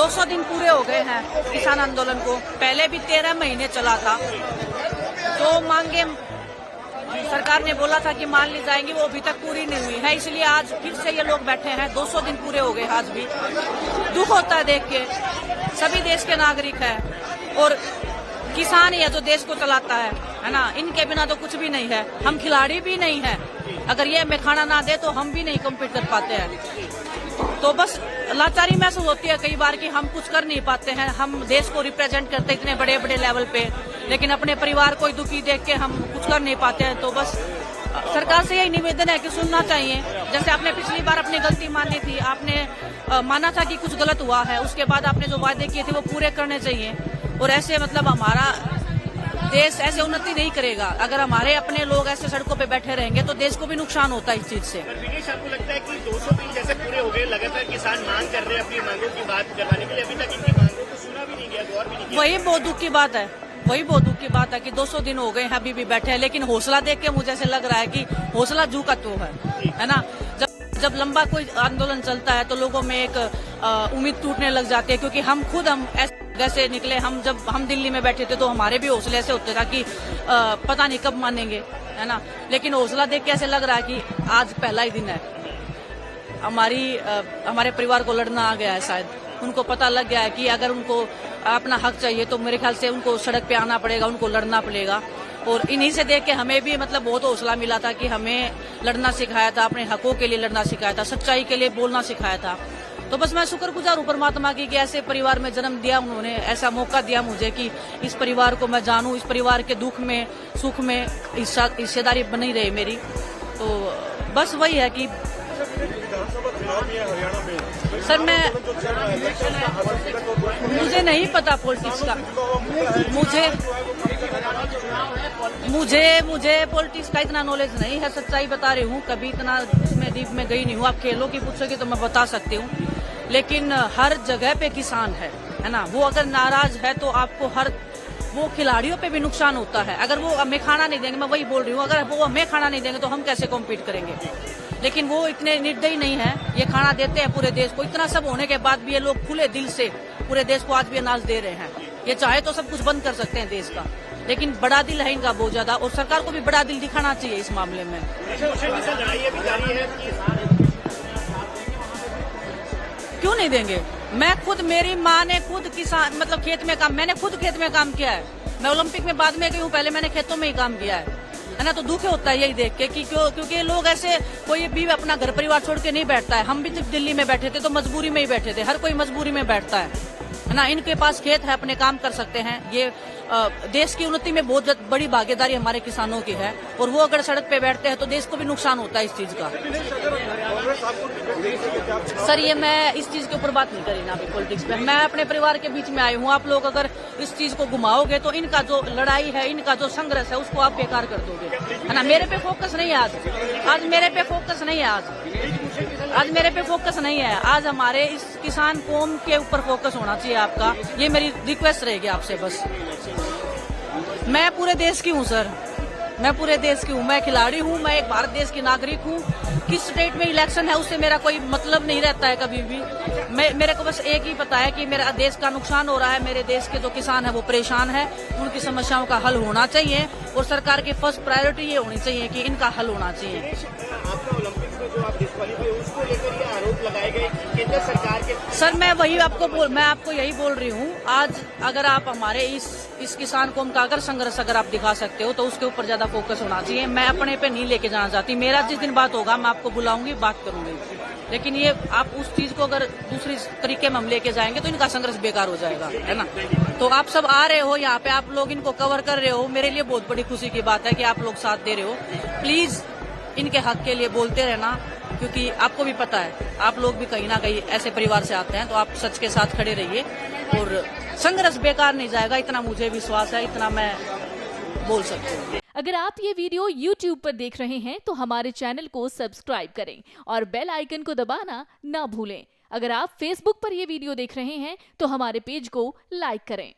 200 दिन पूरे हो गए हैं किसान आंदोलन को। पहले भी 13 महीने चला था। जो मांगे सरकार ने बोला था कि मान ली जाएंगी, वो अभी तक पूरी नहीं हुई है। इसलिए आज फिर से ये लोग बैठे हैं। 200 दिन पूरे हो गए आज भी। दुख होता है देख के। सभी देश के नागरिक हैं और किसान ही है जो देश को चलाता है ना। इनके बिना तो कुछ भी नहीं है। हम खिलाड़ी भी नहीं है। अगर ये हमें खाना ना दे तो हम भी नहीं कम्पीट कर पाते हैं। तो बस लाचारी महसूस होती है कई बार कि हम कुछ कर नहीं पाते हैं। हम देश को रिप्रेजेंट करते इतने बड़े बड़े लेवल पे, लेकिन अपने परिवार को दुखी देख के हम कुछ कर नहीं पाते हैं। तो बस सरकार से यही निवेदन है कि सुनना चाहिए। जैसे आपने पिछली बार अपनी गलती मानी थी, आपने माना था कि कुछ गलत हुआ है, उसके बाद आपने जो वादे किए थे वो पूरे करने चाहिए। और ऐसे मतलब हमारा देश ऐसे उन्नति नहीं करेगा। अगर हमारे अपने लोग ऐसे सड़कों पे बैठे रहेंगे तो देश को भी नुकसान होता है इस चीज से। विनेश, आपको लगता है कि 200 दिन जैसे पूरे हो गए, लगातार किसान मांग कर रहे हैं अपनी मांगों की बात करवाने के लिए, अभी तक इनकी मांगों को सुना भी नहीं गया, गौर भी नहीं किया? वही बहुत दुख की बात है। वही बहुत दुख की बात है कि 200 दिन हो गए हैं, अभी भी बैठे हैं। लेकिन हौसला देख के मुझे ऐसे लग रहा है कि हौसला जू का तो है ना। जब लंबा कोई आंदोलन चलता है तो लोगों में एक उम्मीद टूटने लग जाती है। क्योंकि हम खुद ऐसे निकले, जब हम दिल्ली में बैठे थे तो हमारे भी हौसले ऐसे होते था कि पता नहीं कब मानेंगे, है ना। लेकिन हौसला देख के ऐसे लग रहा है कि आज पहला ही दिन है। हमारे परिवार को लड़ना आ गया है। शायद उनको पता लग गया है कि अगर उनको अपना हक चाहिए तो मेरे ख्याल से उनको सड़क पे आना पड़ेगा, उनको लड़ना पड़ेगा। और इन्हीं से देख के हमें भी मतलब बहुत हौसला मिला था कि हमें लड़ना सिखाया था, अपने हकों के लिए लड़ना सिखाया था, सच्चाई के लिए बोलना सिखाया था। तो बस मैं शुक्रगुजार हूँ परमात्मा की कि ऐसे परिवार में जन्म दिया उन्होंने, ऐसा मौका दिया मुझे कि इस परिवार को मैं जानूं, इस परिवार के दुख में सुख में हिस्सेदारी बनी रही मेरी। तो बस वही है कि सर मुझे नहीं पता पॉलिटिक्स का। मुझे पॉलिटिक्स का इतना नॉलेज नहीं है, सच्चाई बता रही हूँ। कभी इतना इसमें डीप में गई नहीं हूँ। आप खेलों की पूछोगे तो मैं बता सकती हूँ। लेकिन हर जगह पे किसान है ना। वो अगर नाराज है तो आपको वो खिलाड़ियों पे भी नुकसान होता है। अगर वो हमें खाना नहीं देंगे, मैं वही बोल रही हूँ, अगर वो हमें खाना नहीं देंगे तो हम कैसे कॉम्पीट करेंगे। लेकिन वो इतने निर्दयी नहीं है, ये खाना देते हैं पूरे देश को। इतना सब होने के बाद भी ये लोग खुले दिल से पूरे देश को आज भी अनाज दे रहे हैं। ये चाहे तो सब कुछ बंद कर सकते हैं देश का, लेकिन बड़ा दिल है इनका बहुत ज्यादा। और सरकार को भी बड़ा दिल दिखाना चाहिए इस मामले में। क्यों नहीं देंगे? मैं खुद, मेरी माँ ने खुद किसान मतलब खेत में काम, मैंने खुद खेत में काम किया है। मैं ओलंपिक में बाद में गई हूँ, पहले मैंने खेतों में ही काम किया है ना। तो दुख होता है यही देख के कि क्योंकि लोग ऐसे, कोई भी अपना घर परिवार छोड़ के नहीं बैठता है। हम भी जब दिल्ली में बैठे थे तो मजबूरी में ही बैठे थे। हर कोई मजबूरी में बैठता है ना। इनके पास खेत है, अपने काम कर सकते हैं। ये देश की उन्नति में बहुत बड़ी भागीदारी हमारे किसानों की है। और वो अगर सड़क पे बैठते हैं तो देश को भी नुकसान होता है इस चीज का। सर ये मैं इस चीज के ऊपर बात नहीं करी ना अभी पॉलिटिक्स पे। मैं अपने परिवार के बीच में आई हूँ। आप लोग अगर इस चीज को घुमाओगे तो इनका जो लड़ाई है, इनका जो संघर्ष है, उसको आप बेकार कर दोगे, है ना। मेरे पे फोकस नहीं है आज मेरे पे फोकस नहीं है आज मेरे पे फोकस नहीं है। आज हमारे इस किसान कौम के ऊपर फोकस होना चाहिए आपका। ये मेरी रिक्वेस्ट रहेगी आपसे बस। मैं पूरे देश की हूँ सर, मैं पूरे देश की हूँ। मैं खिलाड़ी हूँ, मैं एक भारत देश की नागरिक हूँ। किस स्टेट में इलेक्शन है उससे मेरा कोई मतलब नहीं रहता है कभी भी। मेरे को बस एक ही पता है कि मेरा देश का नुकसान हो रहा है। मेरे देश के जो किसान है वो परेशान है, उनकी समस्याओं का हल होना चाहिए। और सरकार की फर्स्ट प्रायोरिटी ये होनी चाहिए कि इनका हल होना चाहिए। आपका ओलंपिक्स में जो आप डिस्क्वालीफाई हुए, उसको लेकर ये आरोप लगाए गए केंद्र सरकार के। सर मैं आपको यही बोल रही हूँ। आज अगर आप हमारे इस किसान कौम का अगर संघर्ष अगर आप दिखा सकते हो तो उसके ऊपर ज्यादा फोकस होना चाहिए। मैं अपने पे नहीं लेके जाना चाहती। मेरा जिस दिन बात होगा मैं आपको बुलाऊंगी, बात करूंगी। लेकिन ये आप उस चीज को अगर दूसरी तरीके में हम लेके जाएंगे तो इनका संघर्ष बेकार हो जाएगा, है ना। तो आप सब आ रहे हो यहाँ पे, आप लोग इनको कवर कर रहे हो, मेरे लिए बहुत बड़ी खुशी की बात है कि आप लोग साथ दे रहे हो। प्लीज इनके हक के लिए बोलते रहना, क्योंकि आपको भी पता है, आप लोग भी कहीं ना कहीं ऐसे परिवार से आते हैं। तो आप सच के साथ खड़े रहिए और संघर्ष बेकार नहीं जाएगा, इतना मुझे विश्वास है, इतना मैं बोल सकती हूँ। अगर आप ये वीडियो YouTube पर देख रहे हैं तो हमारे चैनल को सब्सक्राइब करें और बेल आइकन को दबाना ना भूलें। अगर आप Facebook पर ये वीडियो देख रहे हैं तो हमारे पेज को लाइक करें।